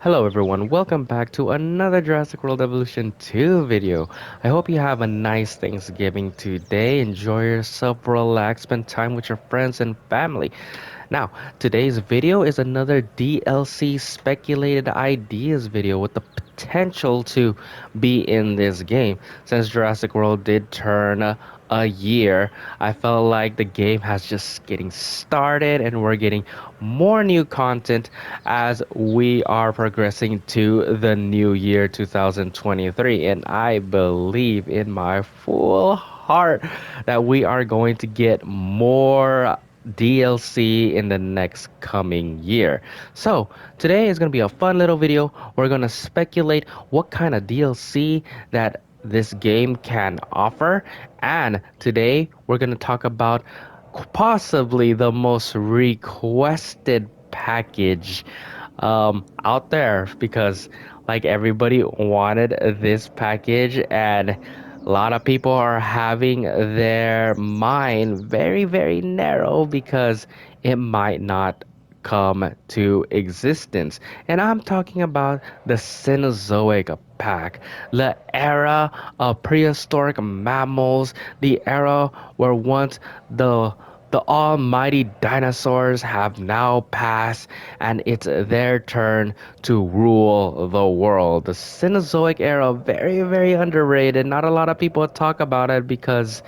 Hello everyone, welcome back to another Jurassic World Evolution 2 video. I hope you have a nice Thanksgiving today. Enjoy yourself, relax, spend time with your friends and family. Now, today's video is another DLC speculated ideas video with the potential to be in this game. Since Jurassic World did turn a year, I felt like the game has just getting started and we're getting more new content as we are progressing to the new year 2023. And I believe in my full heart that we are going to get more DLC in the next coming year. So today is going to be a fun little video. We're going to speculate what kind of DLC that this game can offer, and today we're going to talk about possibly the most requested package out there, because like everybody wanted this package, and a lot of people are having their mind very narrow because it might not come to existence. And I'm talking about the Cenozoic pack, the era of prehistoric mammals, the era where once the almighty dinosaurs have now passed and it's their turn to rule the world. The Cenozoic era, very underrated. Not a lot of people talk about it because,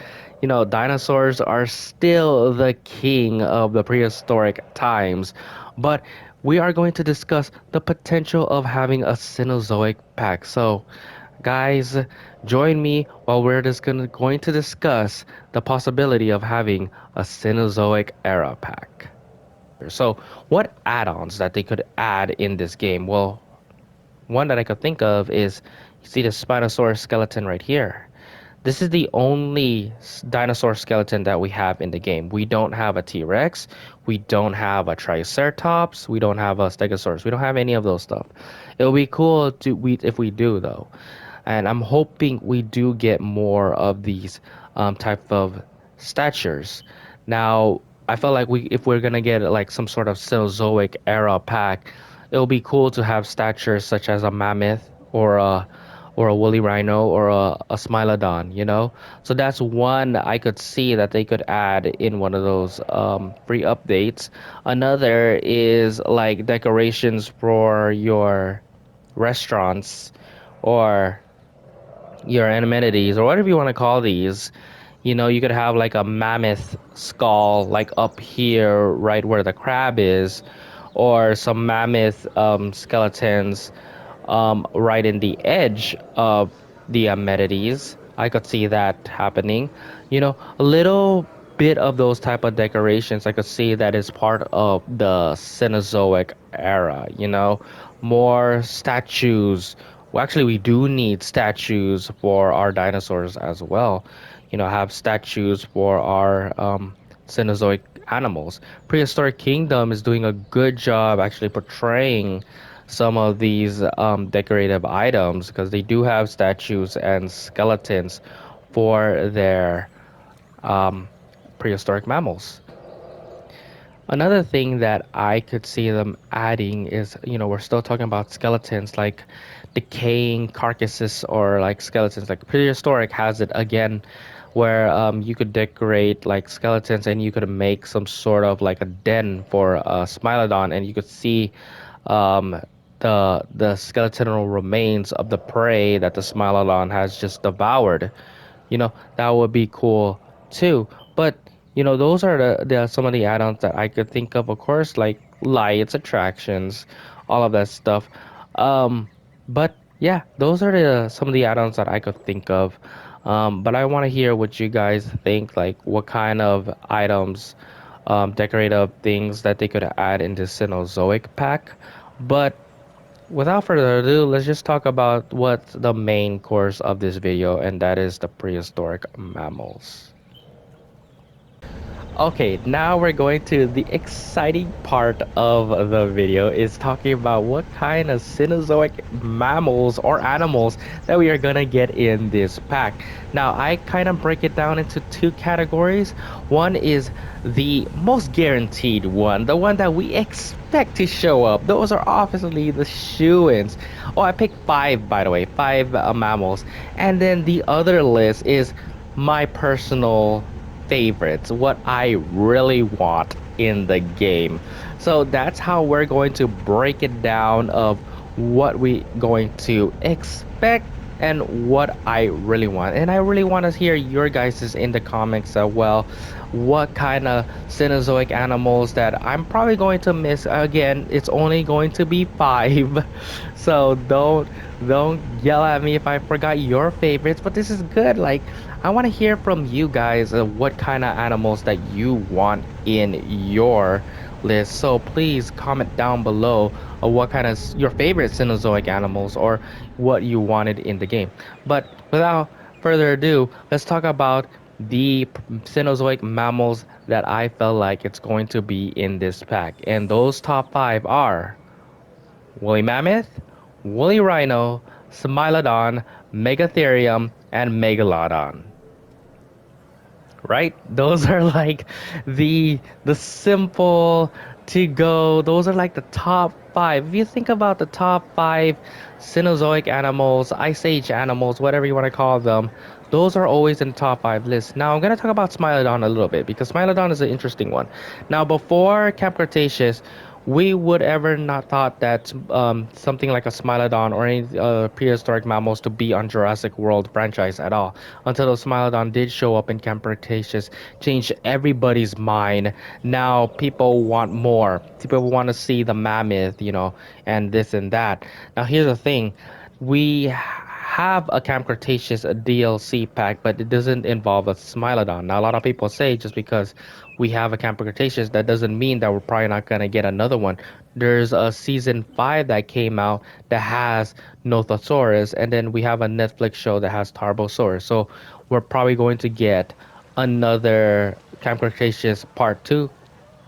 dinosaurs are still the king of the prehistoric times. But we are going to discuss the potential of having a Cenozoic pack. So, guys, join me while we're just going to discuss the possibility of having a Cenozoic era pack. So, what add-ons that they could add in this game? Well, one that I could think of is, you see the Spinosaurus skeleton right here. This is the only dinosaur skeleton that we have in the game. We don't have a T-Rex, we don't have a Triceratops, we don't have a Stegosaurus, we don't have any of those stuff. It would be cool if we do though, and I'm hoping we do get more of these type of statures. Now, I felt like if we're gonna get like some sort of Cenozoic era pack, it'll be cool to have statures such as a mammoth or a woolly rhino or a Smilodon, So that's one I could see that they could add in one of those free updates. Another is like decorations for your restaurants or your amenities or whatever you want to call these. You could have like a mammoth skull like up here right where the crab is, or some mammoth skeletons right in the edge of the amenities. I could see that happening. A little bit of those type of decorations I could see that is part of the Cenozoic era. More statues. Well, actually, we do need statues for our dinosaurs as well. Have statues for our Cenozoic animals. Prehistoric Kingdom is doing a good job actually portraying some of these decorative items, because they do have statues and skeletons for their um, prehistoric mammals. Another thing that I could see them adding is, we're still talking about skeletons, like decaying carcasses or like skeletons. Like prehistoric has it again, where you could decorate like skeletons and you could make some sort of like a den for a Smilodon, and you could see um, the skeletal remains of the prey that the Smilodon has just devoured. That would be cool too. But those are the some of the add-ons that I could think of. Of course, like lights, attractions, all of that stuff. But yeah, those are some of the add-ons that I could think of. But I want to hear what you guys think. Like, what kind of items, decorative things that they could add in this Cenozoic pack. But without further ado, let's just talk about what's the main course of this video, and that is the prehistoric mammals. Okay, now we're going to the exciting part of the video is talking about what kind of Cenozoic mammals or animals that we are gonna get in this pack. Now, I kind of break it down into two categories. One is the most guaranteed one, the one that we expect to show up. Those are obviously the shoo-ins. Oh, I picked five, by the way, five mammals. And then the other list is my personal favorites, what I really want in the game. So that's how we're going to break it down of what we going to expect and what I really want. And I really want to hear your guys's in the comments as well. What kind of Cenozoic animals that I'm probably going to miss. Again, it's only going to be five. So don't yell at me if I forgot your favorites, but this is good. Like I want to hear from you guys what kind of animals that you want in your list. So please comment down below what kind of your favorite Cenozoic animals or what you wanted in the game. But without further ado, let's talk about the Cenozoic mammals that I felt like it's going to be in this pack. And those top five are woolly mammoth, woolly rhino, Smilodon, Megatherium, and Megalodon, right? Those are like the simple to go. Those are like the top five. If you think about the top five Cenozoic animals, Ice Age animals, whatever you want to call them, those are always in the top five list. Now I'm gonna talk about Smilodon a little bit because Smilodon is an interesting one. Now before Camp Cretaceous, we would ever not thought that something like a Smilodon or any prehistoric mammals to be on Jurassic World franchise at all until the Smilodon did show up in Camp Cretaceous, changed everybody's mind. Now people want more. People want to see the mammoth, and this and that. Now here's the thing, we have a Camp Cretaceous DLC pack, but it doesn't involve a Smilodon. Now, a lot of people say just because we have a Camp Cretaceous, that doesn't mean that we're probably not going to get another one. There's a season 5 that came out that has Nothosaurus, and then we have a Netflix show that has Tarbosaurus. So, we're probably going to get another Camp Cretaceous Part 2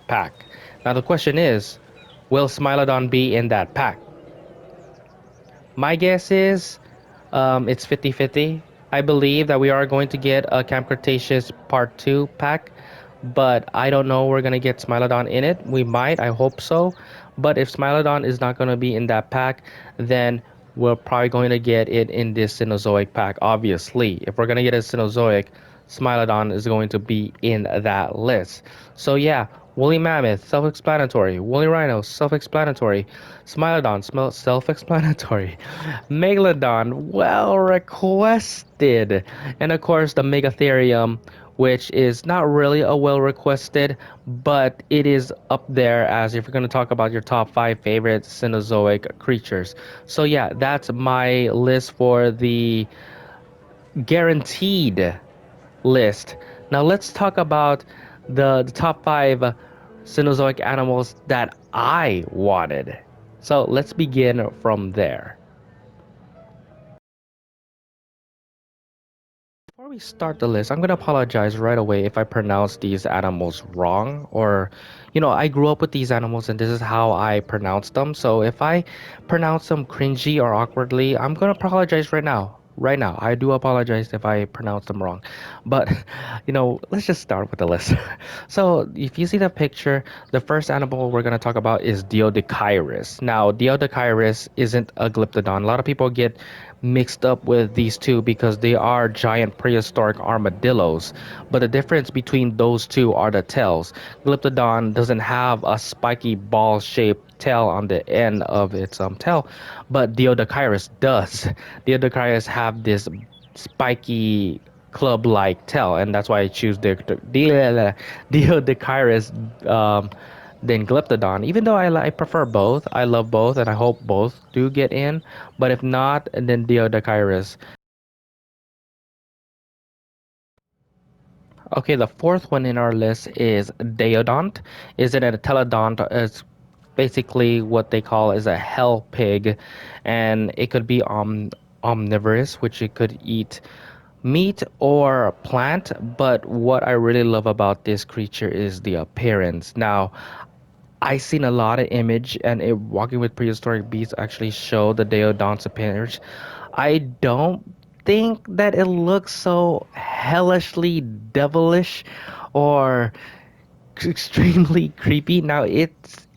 pack. Now, the question is, will Smilodon be in that pack? My guess is it's 50-50. I believe that we are going to get a Camp Cretaceous Part 2 pack, but I don't know we're going to get Smilodon in it. We might, I hope so. But if Smilodon is not going to be in that pack, then we're probably going to get it in this Cenozoic pack, obviously. If we're going to get a Cenozoic, Smilodon is going to be in that list. So yeah, woolly mammoth, self-explanatory. Woolly rhino, self-explanatory. Smilodon, self-explanatory. Megalodon, well requested. And of course, the Megatherium, which is not really a well requested, but it is up there as if you're going to talk about your top five favorite Cenozoic creatures. So yeah, that's my list for the guaranteed list. Now let's talk about the top five Cenozoic animals that I wanted. So let's begin from there. Before we start the list, I'm gonna apologize right away if I pronounce these animals wrong, or I grew up with these animals and this is how I pronounce them. So if I pronounce them cringy or awkwardly, I'm gonna apologize right now. Right now, I do apologize if I pronounce them wrong. But let's just start with the list. So if you see the picture, the first animal we're gonna talk about is Diodechirus. Now, Diodechirus isn't a glyptodon. A lot of people get mixed up with these two because they are giant prehistoric armadillos. But the difference between those two are the tails. Glyptodon doesn't have a spiky ball shaped tail on the end of its tail, but Diodechirus does. Diodechirus have this spiky club-like tail, and that's why I choose Diodechirus than Glyptodon. Even though I prefer both, I love both, and I hope both do get in. But if not, then Diodechirus. Okay, the fourth one in our list is Deodont. Is it a teledont? It's basically what they call is a hell pig, and it could be omnivorous, which it could eat meat or plant, but what I really love about this creature is the appearance. Now, I seen a lot of image and walking with prehistoric beasts actually show the Deodon's appearance. I don't think that it looks so hellishly devilish or extremely creepy. Now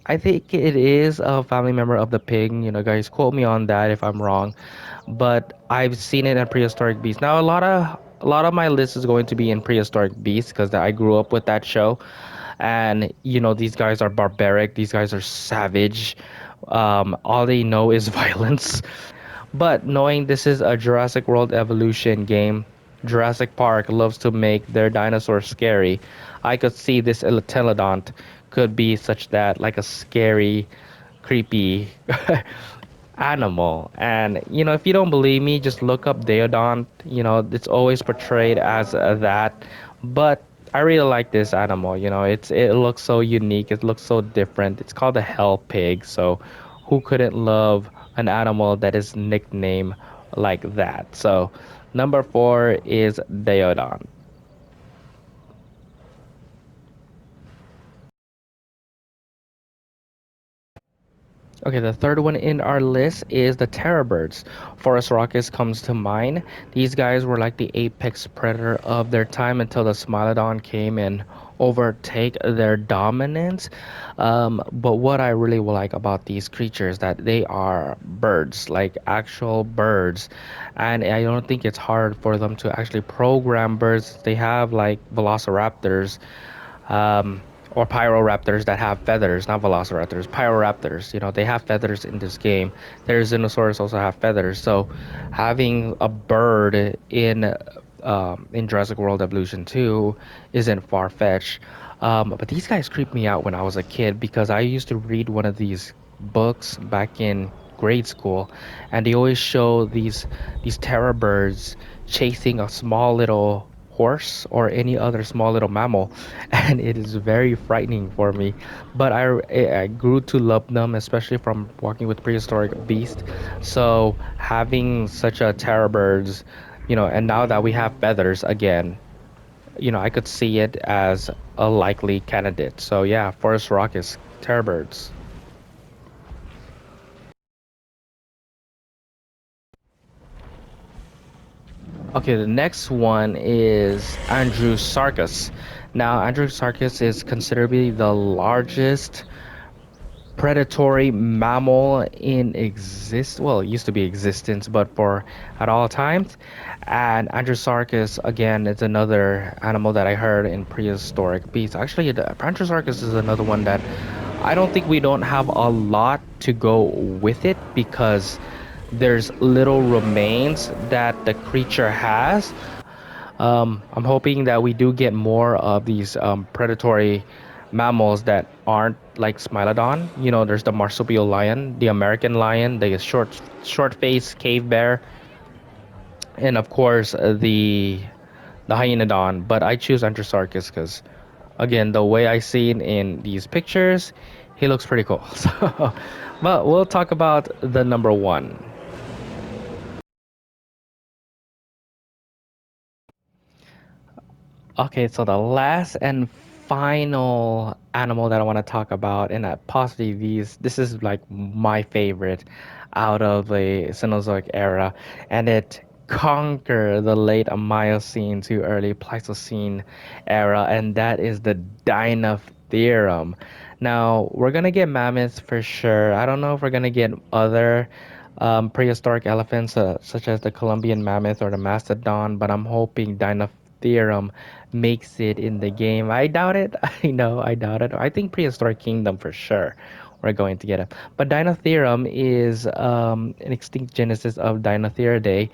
I think it is a family member of the pig. You know, guys, quote me on that if I'm wrong. But I've seen it in prehistoric beasts. Now a lot of my list is going to be in prehistoric beasts because I grew up with that show, and these guys are barbaric. These guys are savage. All they know is violence. But knowing this is a Jurassic World Evolution game, Jurassic Park loves to make their dinosaurs scary. I could see this Elitelodont could be such that, like a scary, creepy animal. And if you don't believe me, just look up Deodont. It's always portrayed as that. But I really like this animal. It looks so unique. It looks so different. It's called a hell pig. So who couldn't love an animal that is nicknamed like that? So number four is Deodont. Okay, the third one in our list is the terror birds. Forest Rockus comes to mind. These guys were like the apex predator of their time until the Smilodon came and overtake their dominance. But what I really like about these creatures that they are birds, like actual birds, and I don't think it's hard for them to actually program birds. They have like velociraptors, um, or pyroraptors that have feathers, not velociraptors, pyroraptors. They have feathers in this game. Their Xenosaurus also have feathers. So having a bird in Jurassic World Evolution 2 isn't far fetched. But these guys creeped me out when I was a kid because I used to read one of these books back in grade school, and they always show these terror birds chasing a small little horse or any other small little mammal, and it is very frightening for me. But I grew to love them, especially from walking with prehistoric beasts. So having such a terror birds, and now that we have feathers again, I could see it as a likely candidate. So yeah, Forest Rock is terror birds. Okay, the next one is Andrew Now, Andrew Sarkis is considerably the largest predatory mammal in well, it used to be existence, but for at all times. And Androsarchus, again, it's another animal that I heard in prehistoric beasts. Actually, the Androsarchus is another one that I don't think we don't have a lot to go with it because there's little remains that the creature has. I'm hoping that we do get more of these predatory mammals that aren't like Smilodon. There's the marsupial lion, the American lion, the short-faced cave bear, and of course the hyenodon. But I choose Androsarchus because, again, the way I see it in these pictures, he looks pretty cool. So, but we'll talk about the number one. Okay, so the last and final animal that I want to talk about, and possibly this is like my favorite out of the Cenozoic era, and it conquered the late Miocene to early Pleistocene era, and that is the Dinothere. Now, we're gonna get mammoths for sure. I don't know if we're gonna get other prehistoric elephants, such as the Columbian mammoth or the mastodon, but I'm hoping Dinothere makes it in the game. I doubt it. I know, I doubt it. I think Prehistoric Kingdom for sure. We're going to get it. But Dinothere is an extinct genesis of Dinotheridae.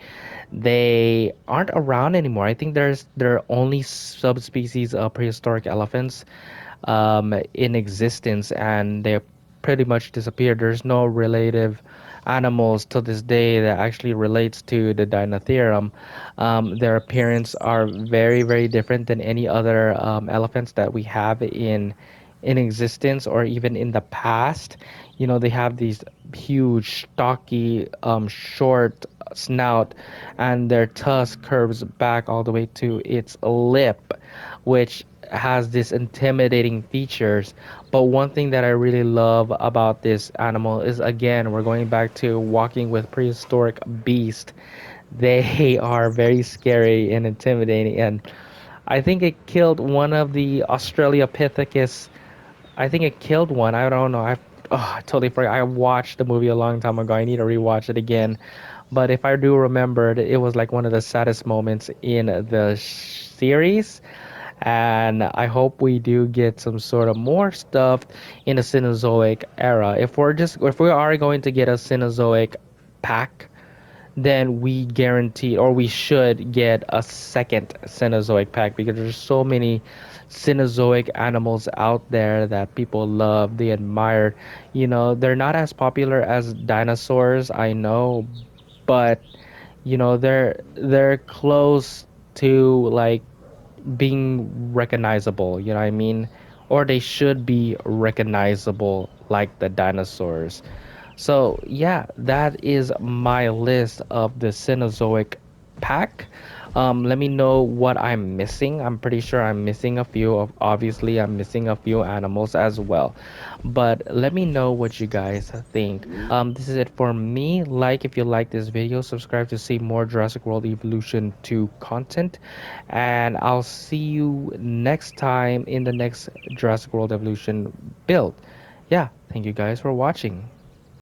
They aren't around anymore. I think there are only subspecies of prehistoric elephants in existence, and they pretty much disappeared. There's no relative animals to this day that actually relates to the Dinotherum. Their appearance are very, very different than any other elephants that we have in existence or even in the past. You know, they have these huge, stocky, short snout, and their tusk curves back all the way to its lip, which has this intimidating features. But one thing that I really love about this animal is, again, we're going back to walking with prehistoric beast. They are very scary and intimidating, and I think it killed one of the Australopithecus. I think it killed one. I don't know. I totally forgot. I watched the movie a long time ago. I need to rewatch it again. But if I do remember, it was like one of the saddest moments in the series. And I hope we do get some sort of more stuff in the Cenozoic era. If we are going to get a Cenozoic pack, then we guarantee or we should get a second Cenozoic pack because there's so many Cenozoic animals out there that people love, they admire. You know, they're not as popular as dinosaurs, I know, but you know, they're close to like being recognizable, you know what I mean? Or they should be recognizable like the dinosaurs. So, yeah, that is my list of the Cenozoic pack. Let me know what I'm missing. I'm pretty sure I'm missing a few of, obviously, I'm missing a few animals as well. But let me know what you guys think. This is it for me. Like if you like this video, subscribe to see more Jurassic World Evolution 2 content. And I'll see you next time in the next Jurassic World Evolution build. Yeah, thank you guys for watching.